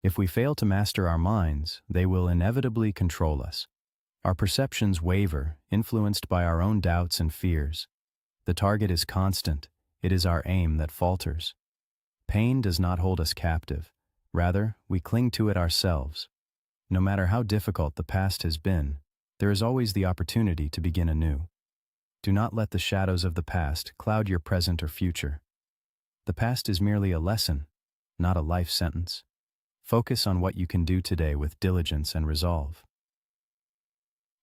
If we fail to master our minds, they will inevitably control us. Our perceptions waver, influenced by our own doubts and fears. The target is constant. It is our aim that falters. Pain does not hold us captive. Rather, we cling to it ourselves. No matter how difficult the past has been, there is always the opportunity to begin anew. Do not let the shadows of the past cloud your present or future. The past is merely a lesson, not a life sentence. Focus on what you can do today with diligence and resolve.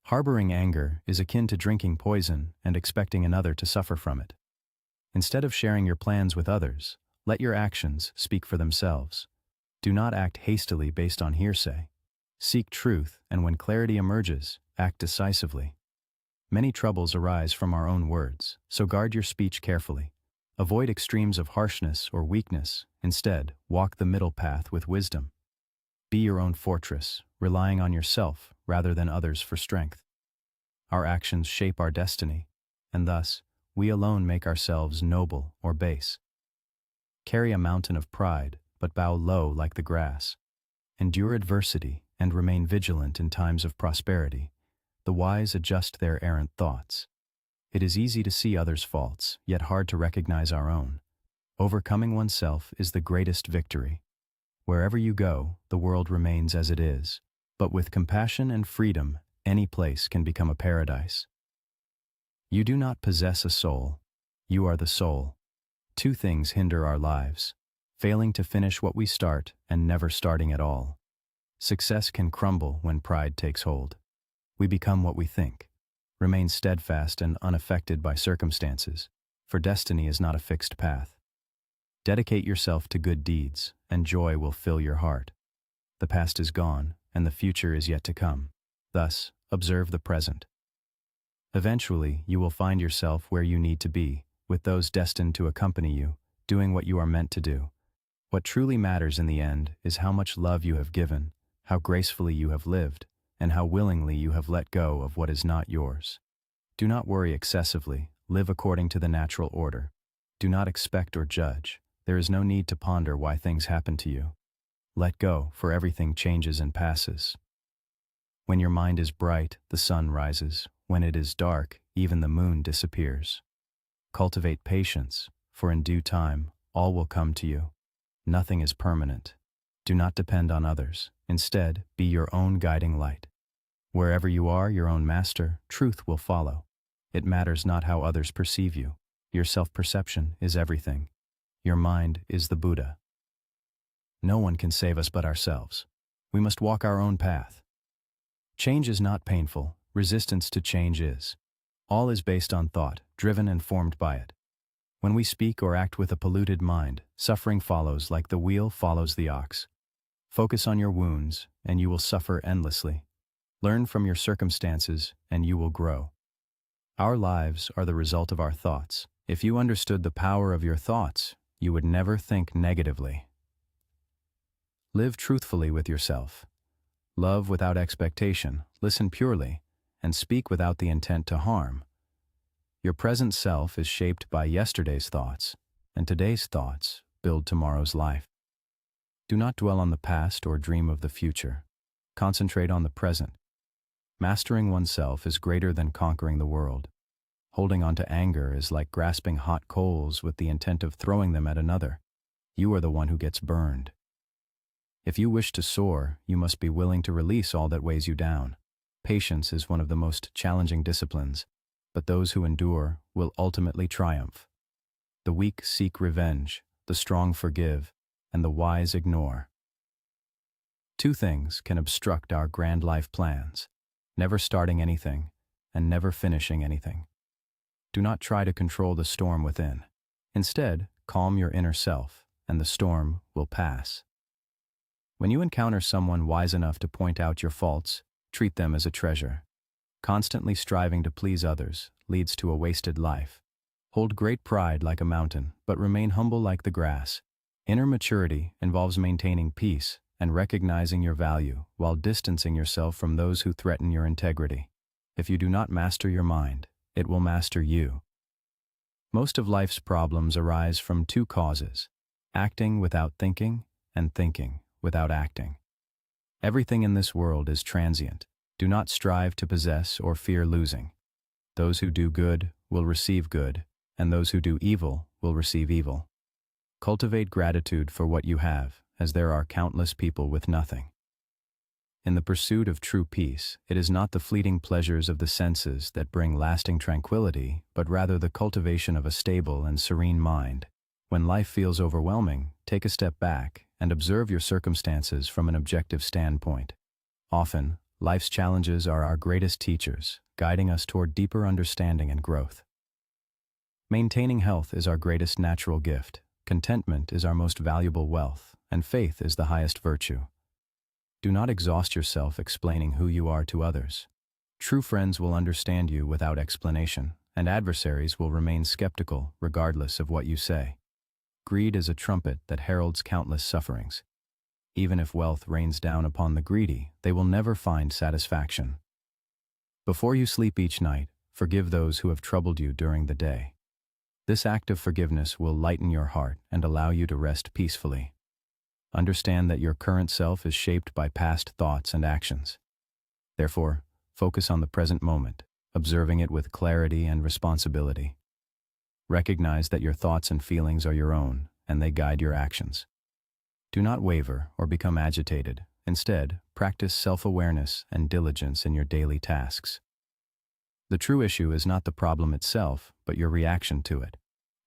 Harboring anger is akin to drinking poison and expecting another to suffer from it. Instead of sharing your plans with others, let your actions speak for themselves. Do not act hastily based on hearsay. Seek truth, and when clarity emerges, act decisively. Many troubles arise from our own words, so guard your speech carefully. Avoid extremes of harshness or weakness. Instead, walk the middle path with wisdom. Be your own fortress, relying on yourself rather than others for strength. Our actions shape our destiny, and thus, we alone make ourselves noble or base. Carry a mountain of pride, but bow low like the grass. Endure adversity and remain vigilant in times of prosperity. The wise adjust their errant thoughts. It is easy to see others' faults, yet hard to recognize our own. Overcoming oneself is the greatest victory. Wherever you go, the world remains as it is. But with compassion and freedom, any place can become a paradise. You do not possess a soul. You are the soul. Two things hinder our lives: failing to finish what we start and never starting at all. Success can crumble when pride takes hold. We become what we think. Remain steadfast and unaffected by circumstances, for destiny is not a fixed path. Dedicate yourself to good deeds, and joy will fill your heart. The past is gone, and the future is yet to come. Thus, observe the present. Eventually, you will find yourself where you need to be, with those destined to accompany you, doing what you are meant to do. What truly matters in the end is how much love you have given, how gracefully you have lived, and how willingly you have let go of what is not yours. Do not worry excessively, live according to the natural order. Do not expect or judge. There is no need to ponder why things happen to you. Let go, for everything changes and passes. When your mind is bright, the sun rises. When it is dark, even the moon disappears. Cultivate patience, for in due time, all will come to you. Nothing is permanent. Do not depend on others. Instead, be your own guiding light. Wherever you are your own master, truth will follow. It matters not how others perceive you. Your self-perception is everything. Your mind is the Buddha. No one can save us but ourselves. We must walk our own path. Change is not painful. Resistance to change is. All is based on thought, driven and formed by it. When we speak or act with a polluted mind, suffering follows like the wheel follows the ox. Focus on your wounds, and you will suffer endlessly. Learn from your circumstances, and you will grow. Our lives are the result of our thoughts. If you understood the power of your thoughts, you would never think negatively. Live truthfully with yourself. Love without expectation, listen purely, and speak without the intent to harm. Your present self is shaped by yesterday's thoughts, and today's thoughts build tomorrow's life. Do not dwell on the past or dream of the future. Concentrate on the present. Mastering oneself is greater than conquering the world. Holding on to anger is like grasping hot coals with the intent of throwing them at another. You are the one who gets burned. If you wish to soar, you must be willing to release all that weighs you down. Patience is one of the most challenging disciplines, but those who endure will ultimately triumph. The weak seek revenge, the strong forgive, and the wise ignore. Two things can obstruct our grand life plans: never starting anything and never finishing anything. Do not try to control the storm within. Instead, calm your inner self, and the storm will pass. When you encounter someone wise enough to point out your faults, treat them as a treasure. Constantly striving to please others leads to a wasted life. Hold great pride like a mountain, but remain humble like the grass. Inner maturity involves maintaining peace and recognizing your value while distancing yourself from those who threaten your integrity. If you do not master your mind, it will master you. Most of life's problems arise from two causes: acting without thinking and thinking without acting. Everything in this world is transient. Do not strive to possess or fear losing. Those who do good will receive good, and those who do evil will receive evil. Cultivate gratitude for what you have, as there are countless people with nothing. In the pursuit of true peace, it is not the fleeting pleasures of the senses that bring lasting tranquility, but rather the cultivation of a stable and serene mind. When life feels overwhelming, take a step back and observe your circumstances from an objective standpoint. Often, life's challenges are our greatest teachers, guiding us toward deeper understanding and growth. Maintaining health is our greatest natural gift, contentment is our most valuable wealth, and faith is the highest virtue. Do not exhaust yourself explaining who you are to others. True friends will understand you without explanation, and adversaries will remain skeptical regardless of what you say. Greed is a trumpet that heralds countless sufferings. Even if wealth rains down upon the greedy, they will never find satisfaction. Before you sleep each night, forgive those who have troubled you during the day. This act of forgiveness will lighten your heart and allow you to rest peacefully. Understand that your current self is shaped by past thoughts and actions. Therefore, focus on the present moment, observing it with clarity and responsibility. Recognize that your thoughts and feelings are your own, and they guide your actions. Do not waver or become agitated. Instead, practice self-awareness and diligence in your daily tasks. The true issue is not the problem itself, but your reaction to it.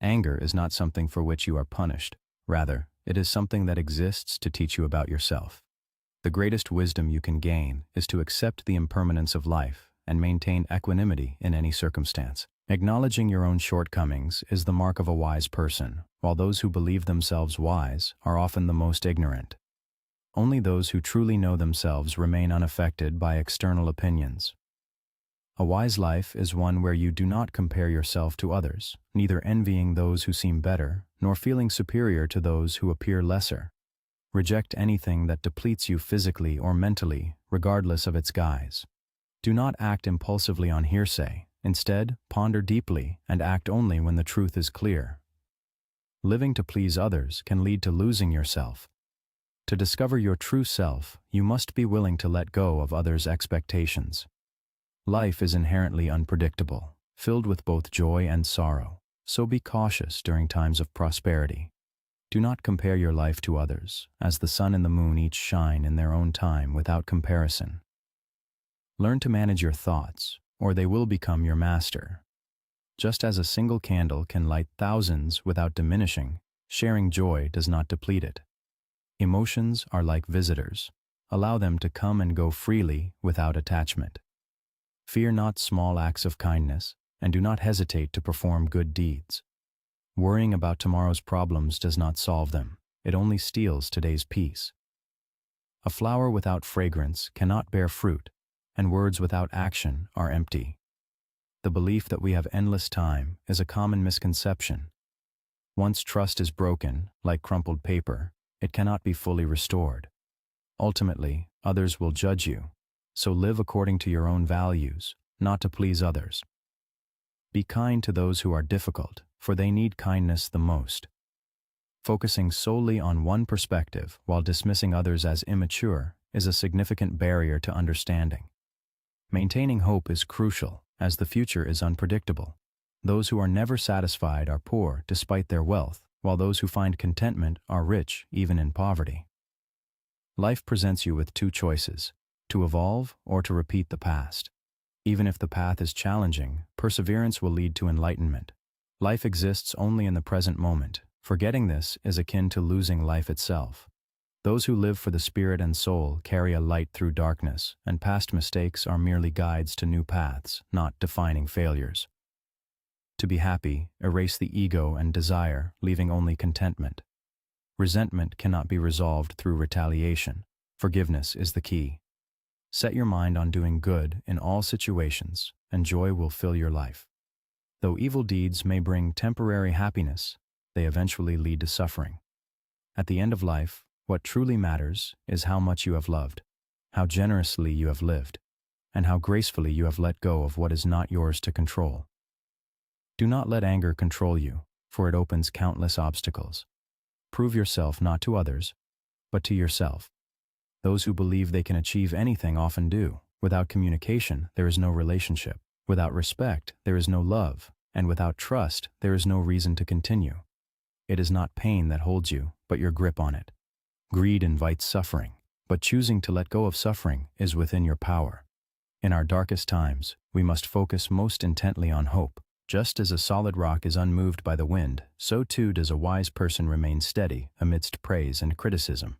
Anger is not something for which you are punished. Rather, it is something that exists to teach you about yourself. The greatest wisdom you can gain is to accept the impermanence of life and maintain equanimity in any circumstance. Acknowledging your own shortcomings is the mark of a wise person, while those who believe themselves wise are often the most ignorant. Only those who truly know themselves remain unaffected by external opinions. A wise life is one where you do not compare yourself to others, neither envying those who seem better, nor feeling superior to those who appear lesser. Reject anything that depletes you physically or mentally, regardless of its guise. Do not act impulsively on hearsay. Instead, ponder deeply and act only when the truth is clear. Living to please others can lead to losing yourself. To discover your true self, you must be willing to let go of others' expectations. Life is inherently unpredictable, filled with both joy and sorrow, so be cautious during times of prosperity. Do not compare your life to others, as the sun and the moon each shine in their own time without comparison. Learn to manage your thoughts, or they will become your master. Just as a single candle can light thousands without diminishing, sharing joy does not deplete it. Emotions are like visitors. Allow them to come and go freely without attachment. Fear not small acts of kindness, and do not hesitate to perform good deeds. Worrying about tomorrow's problems does not solve them. It only steals today's peace. A flower without fragrance cannot bear fruit, and words without action are empty. The belief that we have endless time is a common misconception. Once trust is broken, like crumpled paper, it cannot be fully restored. Ultimately, others will judge you, so live according to your own values, not to please others. Be kind to those who are difficult, for they need kindness the most. Focusing solely on one perspective while dismissing others as immature is a significant barrier to understanding. Maintaining hope is crucial, as the future is unpredictable. Those who are never satisfied are poor despite their wealth, while those who find contentment are rich even in poverty. Life presents you with two choices: to evolve or to repeat the past. Even if the path is challenging, perseverance will lead to enlightenment. Life exists only in the present moment. Forgetting this is akin to losing life itself. Those who live for the spirit and soul carry a light through darkness, and past mistakes are merely guides to new paths, not defining failures. To be happy, erase the ego and desire, leaving only contentment. Resentment cannot be resolved through retaliation. Forgiveness is the key. Set your mind on doing good in all situations, and joy will fill your life. Though evil deeds may bring temporary happiness, they eventually lead to suffering. At the end of life, what truly matters is how much you have loved, how generously you have lived, and how gracefully you have let go of what is not yours to control. Do not let anger control you, for it opens countless obstacles. Prove yourself not to others, but to yourself. Those who believe they can achieve anything often do. Without communication, there is no relationship. Without respect, there is no love. And without trust, there is no reason to continue. It is not pain that holds you, but your grip on it. Greed invites suffering, but choosing to let go of suffering is within your power. In our darkest times, we must focus most intently on hope. Just as a solid rock is unmoved by the wind, so too does a wise person remain steady amidst praise and criticism.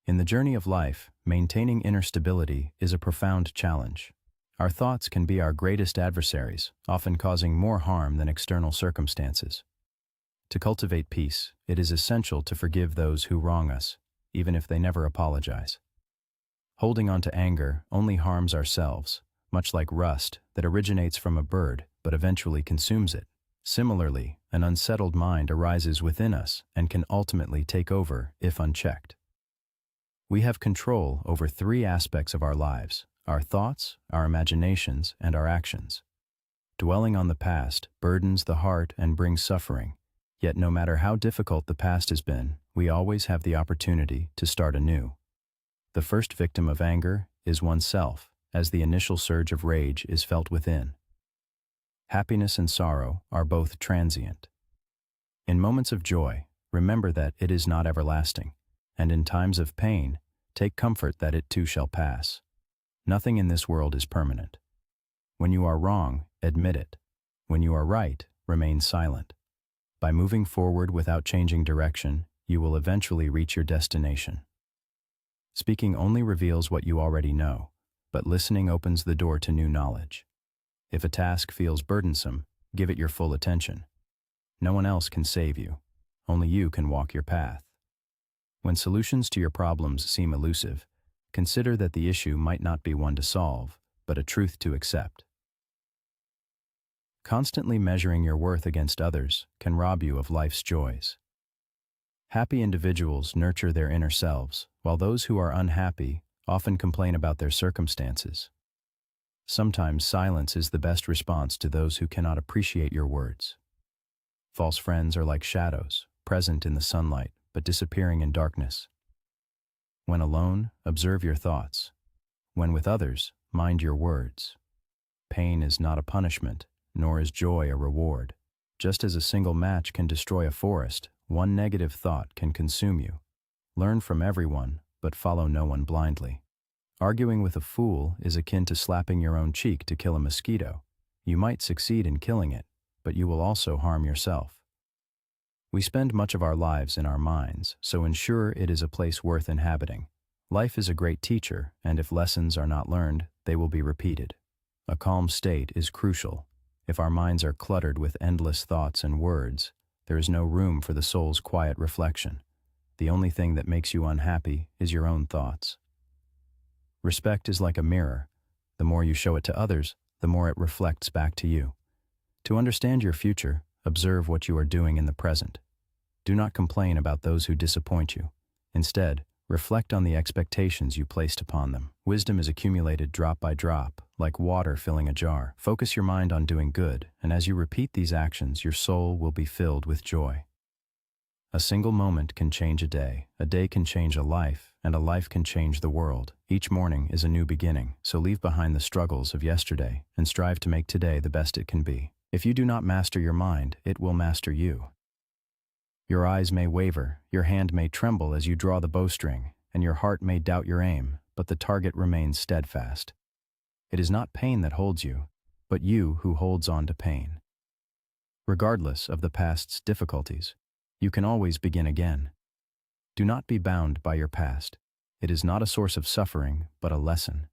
In the journey of life, maintaining inner stability is a profound challenge. Our thoughts can be our greatest adversaries, often causing more harm than external circumstances. To cultivate peace, it is essential to forgive those who wrong us, even if they never apologize. Holding on to anger only harms ourselves, much like rust that originates from a bird but eventually consumes it. Similarly, an unsettled mind arises within us and can ultimately take over if unchecked. We have control over three aspects of our lives: our thoughts, our imaginations, and our actions. Dwelling on the past burdens the heart and brings suffering, yet no matter how difficult the past has been, we always have the opportunity to start anew. The first victim of anger is oneself, as the initial surge of rage is felt within. Happiness and sorrow are both transient. In moments of joy, remember that it is not everlasting, and in times of pain, take comfort that it too shall pass. Nothing in this world is permanent. When you are wrong, admit it. When you are right, remain silent. By moving forward without changing direction, you will eventually reach your destination. Speaking only reveals what you already know, but listening opens the door to new knowledge. If a task feels burdensome, give it your full attention. No one else can save you. Only you can walk your path. When solutions to your problems seem elusive, consider that the issue might not be one to solve, but a truth to accept. Constantly measuring your worth against others can rob you of life's joys. Happy individuals nurture their inner selves, while those who are unhappy often complain about their circumstances. Sometimes silence is the best response to those who cannot appreciate your words. False friends are like shadows, present in the sunlight, but disappearing in darkness. When alone, observe your thoughts. When with others, mind your words. Pain is not a punishment, nor is joy a reward. Just as a single match can destroy a forest, one negative thought can consume you. Learn from everyone, but follow no one blindly. Arguing with a fool is akin to slapping your own cheek to kill a mosquito. You might succeed in killing it, but you will also harm yourself. We spend much of our lives in our minds, so ensure it is a place worth inhabiting. Life is a great teacher, and if lessons are not learned, they will be repeated. A calm state is crucial. If our minds are cluttered with endless thoughts and words, there is no room for the soul's quiet reflection. The only thing that makes you unhappy is your own thoughts. Respect is like a mirror. The more you show it to others, the more it reflects back to you. To understand your future, observe what you are doing in the present. Do not complain about those who disappoint you. Instead, reflect on the expectations you placed upon them. Wisdom is accumulated drop by drop, like water filling a jar. Focus your mind on doing good, and as you repeat these actions, your soul will be filled with joy. A single moment can change a day can change a life, and a life can change the world. Each morning is a new beginning, so leave behind the struggles of yesterday and strive to make today the best it can be. If you do not master your mind, it will master you. Your eyes may waver, your hand may tremble as you draw the bowstring, and your heart may doubt your aim, but the target remains steadfast. It is not pain that holds you, but you who holds on to pain. Regardless of the past's difficulties, you can always begin again. Do not be bound by your past. It is not a source of suffering, but a lesson.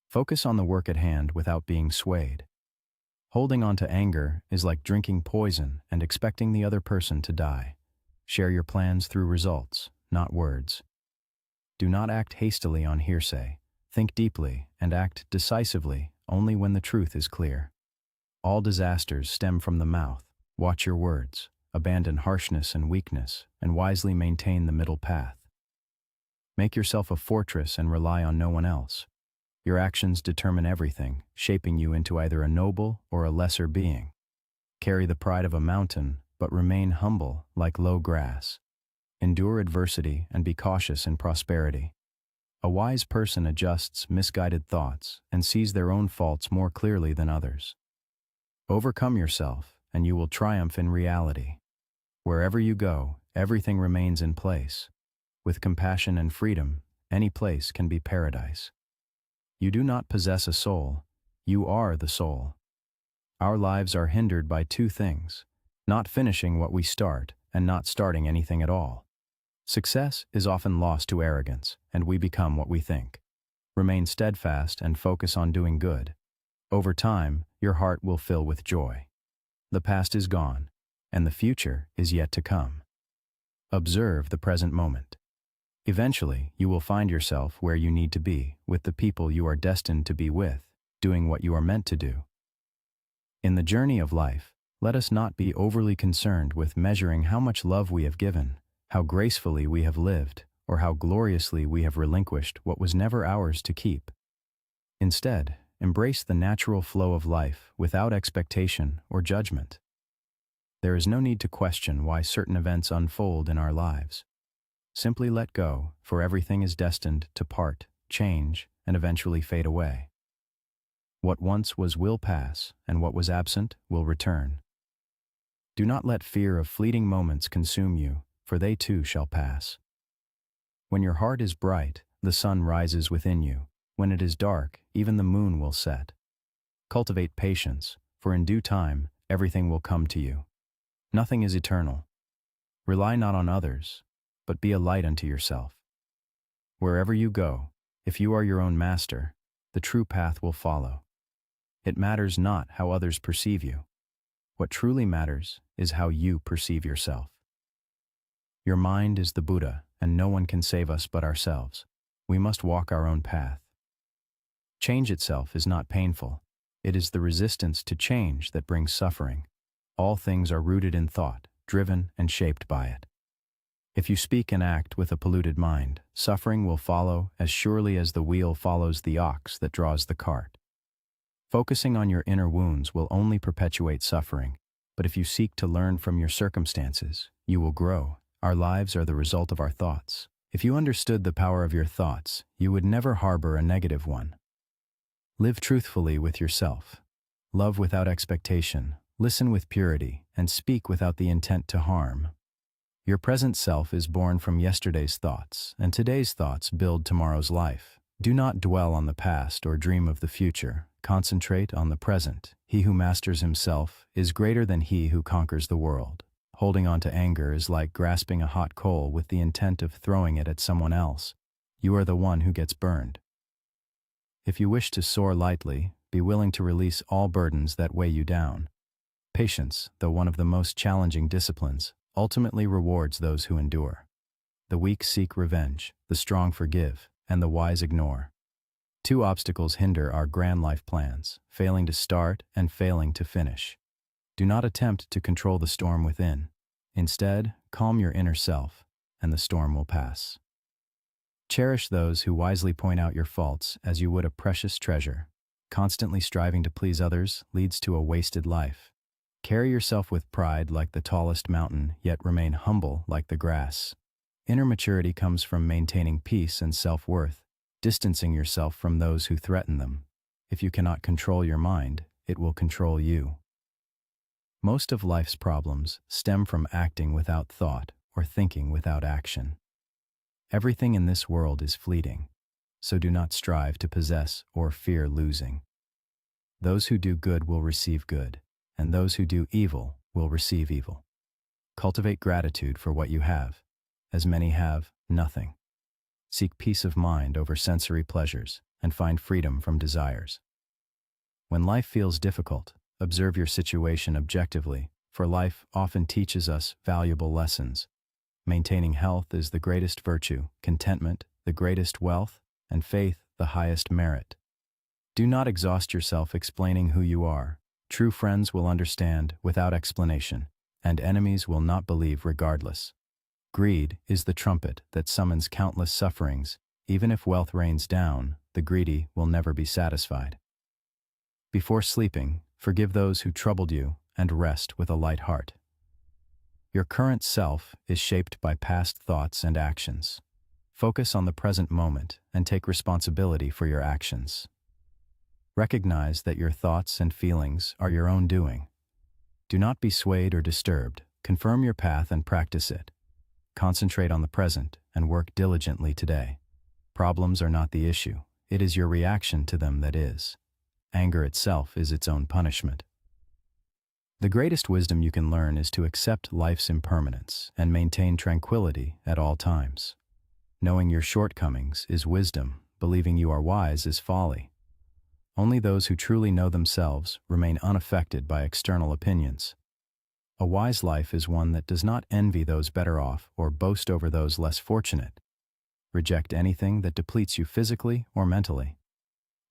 Focus on the work at hand without being swayed. Holding on to anger is like drinking poison and expecting the other person to die. Share your plans through results, not words. Do not act hastily on hearsay. Think deeply and act decisively only when the truth is clear. All disasters stem from the mouth. Watch your words, abandon harshness and weakness, and wisely maintain the middle path. Make yourself a fortress and rely on no one else. Your actions determine everything, shaping you into either a noble or a lesser being. Carry the pride of a mountain, but remain humble like low grass. Endure adversity and be cautious in prosperity. A wise person adjusts misguided thoughts and sees their own faults more clearly than others. Overcome yourself, and you will triumph in reality. Wherever you go, everything remains in place. With compassion and freedom, any place can be paradise. You do not possess a soul, you are the soul. Our lives are hindered by two things: not finishing what we start and not starting anything at all. Success is often lost to arrogance, and we become what we think. Remain steadfast and focus on doing good. Over time, your heart will fill with joy. The past is gone, and the future is yet to come. Observe the present moment. Eventually, you will find yourself where you need to be, with the people you are destined to be with, doing what you are meant to do. In the journey of life, let us not be overly concerned with measuring how much love we have given, how gracefully we have lived, or how gloriously we have relinquished what was never ours to keep. Instead, embrace the natural flow of life without expectation or judgment. There is no need to question why certain events unfold in our lives. Simply let go, for everything is destined to part, change, and eventually fade away. What once was will pass, and what was absent will return. Do not let fear of fleeting moments consume you, for they too shall pass. When your heart is bright, the sun rises within you. When it is dark, even the moon will set. Cultivate patience, for in due time, everything will come to you. Nothing is eternal. Rely not on others, but be a light unto yourself. Wherever you go, if you are your own master, the true path will follow. It matters not how others perceive you. What truly matters is how you perceive yourself. Your mind is the Buddha, and no one can save us but ourselves. We must walk our own path. Change itself is not painful. It is the resistance to change that brings suffering. All things are rooted in thought, driven and shaped by it. If you speak and act with a polluted mind, suffering will follow as surely as the wheel follows the ox that draws the cart. Focusing on your inner wounds will only perpetuate suffering, but if you seek to learn from your circumstances, you will grow. Our lives are the result of our thoughts. If you understood the power of your thoughts, you would never harbor a negative one. Live truthfully with yourself. Love without expectation, listen with purity, and speak without the intent to harm. Your present self is born from yesterday's thoughts, and today's thoughts build tomorrow's life. Do not dwell on the past or dream of the future. Concentrate on the present. He who masters himself is greater than he who conquers the world. Holding on to anger is like grasping a hot coal with the intent of throwing it at someone else. You are the one who gets burned. If you wish to soar lightly, be willing to release all burdens that weigh you down. Patience, though one of the most challenging disciplines, ultimately rewards those who endure. The weak seek revenge, the strong forgive, and the wise ignore. Two obstacles hinder our grand life plans: failing to start and failing to finish. Do not attempt to control the storm within. Instead, calm your inner self, and the storm will pass. Cherish those who wisely point out your faults as you would a precious treasure. Constantly striving to please others leads to a wasted life. Carry yourself with pride like the tallest mountain, yet remain humble like the grass. Inner maturity comes from maintaining peace and self-worth, distancing yourself from those who threaten them. If you cannot control your mind, it will control you. Most of life's problems stem from acting without thought or thinking without action. Everything in this world is fleeting, so do not strive to possess or fear losing. Those who do good will receive good, and those who do evil will receive evil. Cultivate gratitude for what you have, as many have nothing. Seek peace of mind over sensory pleasures and find freedom from desires. When life feels difficult, observe your situation objectively, for life often teaches us valuable lessons. Maintaining health is the greatest virtue, contentment the greatest wealth, and faith the highest merit. Do not exhaust yourself explaining who you are. True friends will understand without explanation, and enemies will not believe regardless. Greed is the trumpet that summons countless sufferings. Even if wealth rains down, the greedy will never be satisfied. Before sleeping, forgive those who troubled you and rest with a light heart. Your current self is shaped by past thoughts and actions. Focus on the present moment and take responsibility for your actions. Recognize that your thoughts and feelings are your own doing. Do not be swayed or disturbed. Confirm your path and practice it. Concentrate on the present and work diligently today. Problems are not the issue. It is your reaction to them that is. Anger itself is its own punishment. The greatest wisdom you can learn is to accept life's impermanence and maintain tranquility at all times. Knowing your shortcomings is wisdom, believing you are wise is folly. Only those who truly know themselves remain unaffected by external opinions. A wise life is one that does not envy those better off or boast over those less fortunate. Reject anything that depletes you physically or mentally.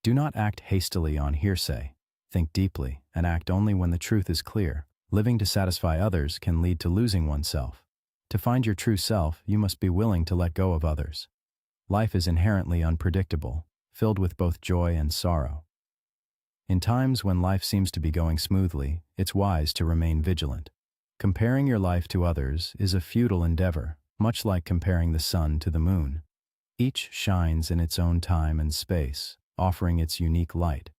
Do not act hastily on hearsay. Think deeply and act only when the truth is clear. Living to satisfy others can lead to losing oneself. To find your true self, you must be willing to let go of others. Life is inherently unpredictable, filled with both joy and sorrow. In times when life seems to be going smoothly, it's wise to remain vigilant. Comparing your life to others is a futile endeavor, much like comparing the sun to the moon. Each shines in its own time and space, offering its unique light.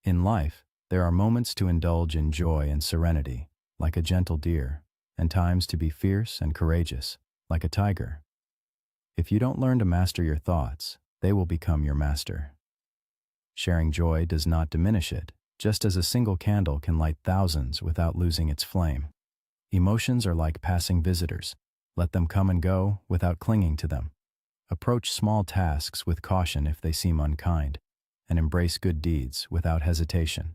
In life, there are moments to indulge in joy and serenity, like a gentle deer, and times to be fierce and courageous, like a tiger. If you don't learn to master your thoughts, they will become your master. Sharing joy does not diminish it, just as a single candle can light thousands without losing its flame. Emotions are like passing visitors. Let them come and go without clinging to them. Approach small tasks with caution if they seem unkind, and embrace good deeds without hesitation.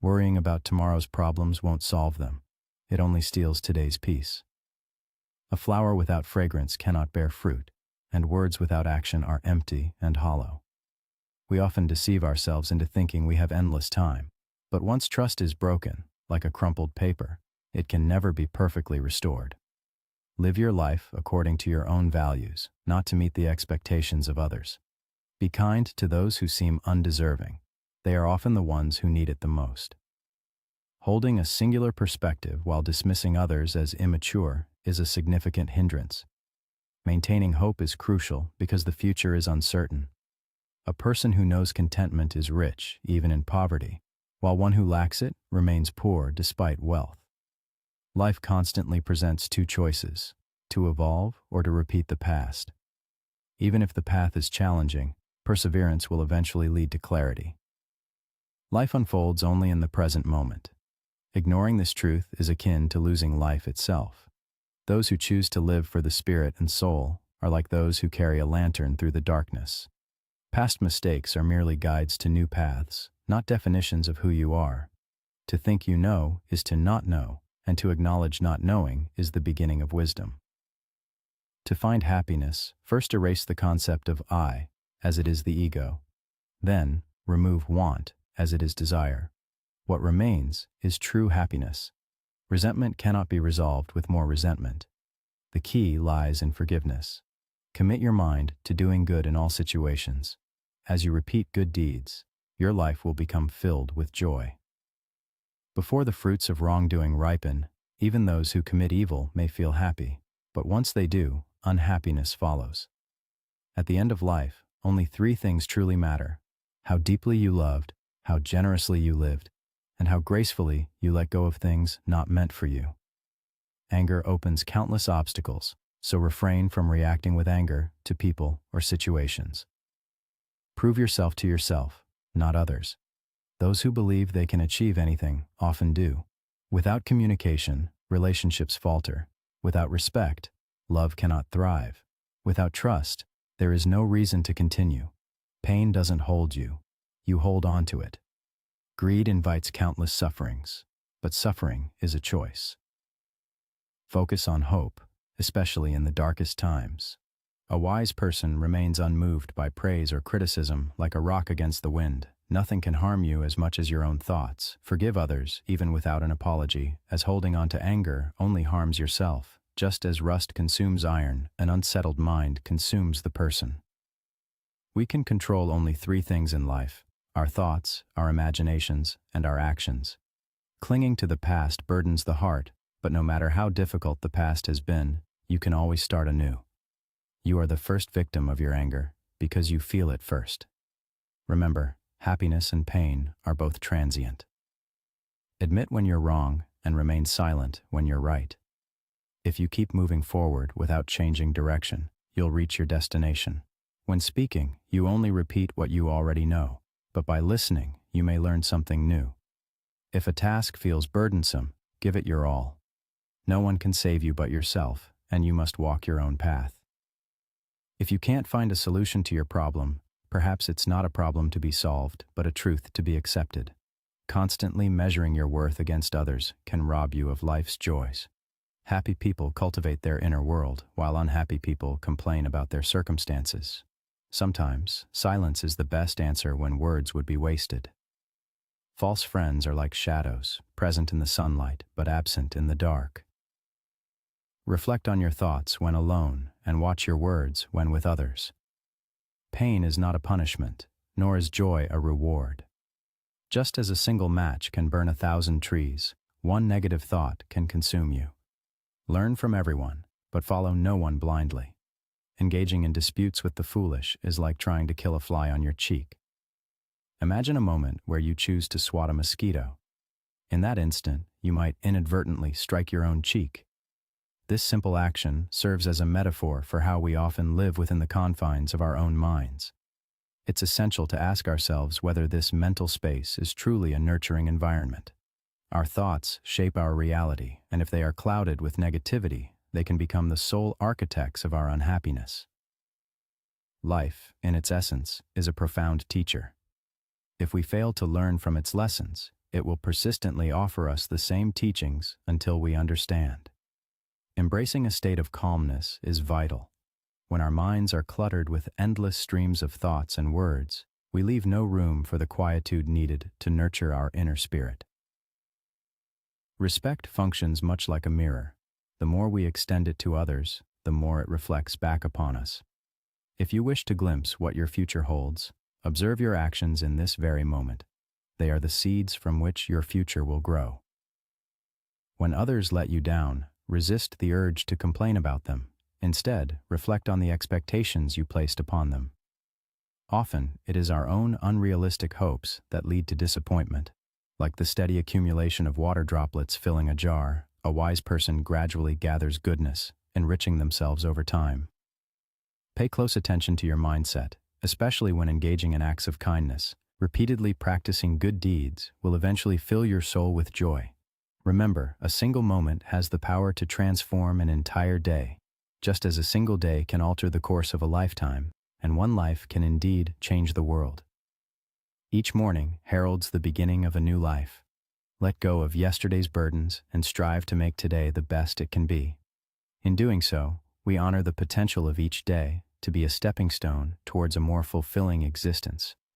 Worrying about tomorrow's problems won't solve them. It only steals today's peace. A flower without fragrance cannot bear fruit, and words without action are empty and hollow. We often deceive ourselves into thinking we have endless time, but once trust is broken, like a crumpled paper, it can never be perfectly restored. Live your life according to your own values, not to meet the expectations of others. Be kind to those who seem undeserving. They are often the ones who need it the most. Holding a singular perspective while dismissing others as immature is a significant hindrance. Maintaining hope is crucial because the future is uncertain. A person who knows contentment is rich, even in poverty, while one who lacks it remains poor despite wealth. Life constantly presents two choices: to evolve or to repeat the past. Even if the path is challenging, perseverance will eventually lead to clarity. Life unfolds only in the present moment. Ignoring this truth is akin to losing life itself. Those who choose to live for the spirit and soul are like those who carry a lantern through the darkness. Past mistakes are merely guides to new paths, not definitions of who you are. To think you know is to not know, and to acknowledge not knowing is the beginning of wisdom. To find happiness, first erase the concept of I, as it is the ego. Then, remove want, as it is desire. What remains is true happiness. Resentment cannot be resolved with more resentment. The key lies in forgiveness. Commit your mind to doing good in all situations. As you repeat good deeds, your life will become filled with joy. Before the fruits of wrongdoing ripen, even those who commit evil may feel happy, but once they do, unhappiness follows. At the end of life, only three things truly matter: how deeply you loved, how generously you lived, and how gracefully you let go of things not meant for you. Anger opens countless obstacles, so refrain from reacting with anger to people or situations. Prove yourself to yourself, not others. Those who believe they can achieve anything often do. Without communication, relationships falter. Without respect, love cannot thrive. Without trust, there is no reason to continue. Pain doesn't hold you. You hold on to it. Greed invites countless sufferings, but suffering is a choice. Focus on hope, especially in the darkest times. A wise person remains unmoved by praise or criticism like a rock against the wind. Nothing can harm you as much as your own thoughts. Forgive others, even without an apology, as holding on to anger only harms yourself. Just as rust consumes iron, an unsettled mind consumes the person. We can control only three things in life: our thoughts, our imaginations, and our actions. Clinging to the past burdens the heart, But no matter how difficult the past has been, you can always start anew. You are the first victim of your anger because you feel it first. Remember, happiness and pain are both transient. Admit when you're wrong and remain silent when you're right. If you keep moving forward without changing direction, you'll reach your destination. When speaking, you only repeat what you already know, but by listening, you may learn something new. If a task feels burdensome, give it your all. No one can save you but yourself, and you must walk your own path. If you can't find a solution to your problem, perhaps it's not a problem to be solved, but a truth to be accepted. Constantly measuring your worth against others can rob you of life's joys. Happy people cultivate their inner world, while unhappy people complain about their circumstances. Sometimes, silence is the best answer when words would be wasted. False friends are like shadows, present in the sunlight, but absent in the dark. Reflect on your thoughts when alone, and watch your words when with others. Pain is not a punishment, nor is joy a reward. Just as a single match can burn 1,000 trees, one negative thought can consume you. Learn from everyone, but follow no one blindly. Engaging in disputes with the foolish is like trying to kill a fly on your cheek. Imagine a moment where you choose to swat a mosquito. In that instant, you might inadvertently strike your own cheek. This simple action serves as a metaphor for how we often live within the confines of our own minds. It's essential to ask ourselves whether this mental space is truly a nurturing environment. Our thoughts shape our reality, and if they are clouded with negativity, they can become the sole architects of our unhappiness. Life, in its essence, is a profound teacher. If we fail to learn from its lessons, it will persistently offer us the same teachings until we understand. Embracing a state of calmness is vital. When our minds are cluttered with endless streams of thoughts and words, we leave no room for the quietude needed to nurture our inner spirit. Respect functions much like a mirror. The more we extend it to others, the more it reflects back upon us. If you wish to glimpse what your future holds, observe your actions in this very moment. They are the seeds from which your future will grow. When others let you down, resist the urge to complain about them. Instead, reflect on the expectations you placed upon them. Often, it is our own unrealistic hopes that lead to disappointment. Like the steady accumulation of water droplets filling a jar, a wise person gradually gathers goodness, enriching themselves over time. Pay close attention to your mindset, especially when engaging in acts of kindness. Repeatedly practicing good deeds will eventually fill your soul with joy. Remember, a single moment has the power to transform an entire day, just as a single day can alter the course of a lifetime, and one life can indeed change the world. Each morning heralds the beginning of a new life. Let go of yesterday's burdens and strive to make today the best it can be. In doing so, we honor the potential of each day to be a stepping stone towards a more fulfilling existence.